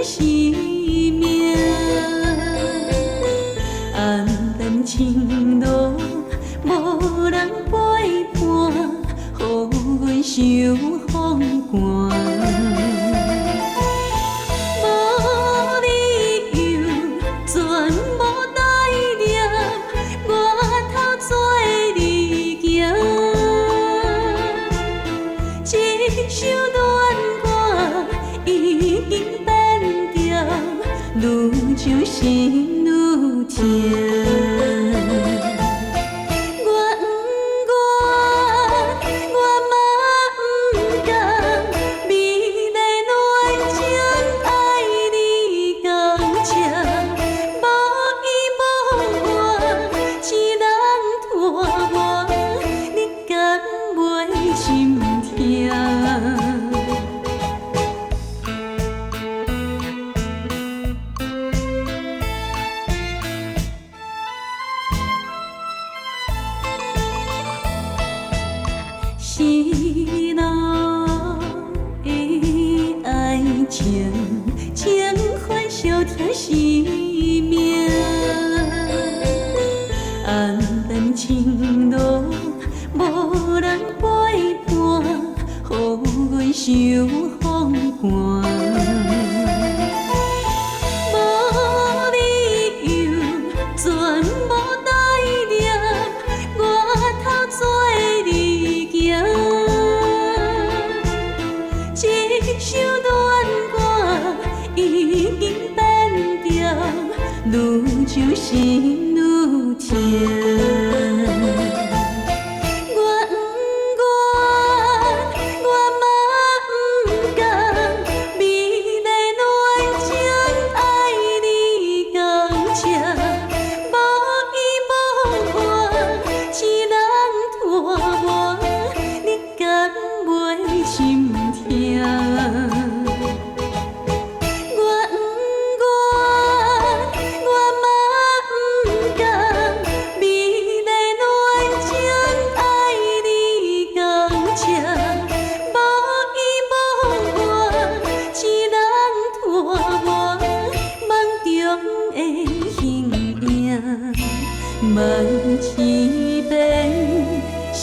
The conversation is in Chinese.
生命。暗淡情路，无人陪伴，予阮受风寒。无理由，全无代念，我头做你行。这首恋歌已经变调，愈唱心愈痛。失落的爱情，情欢烧疼生命。暗淡情路，无人陪伴，予阮受风寒。无理由，全无代念，我头做你行。这首恋歌已经变调，愈唱心愈痛。梦痴变成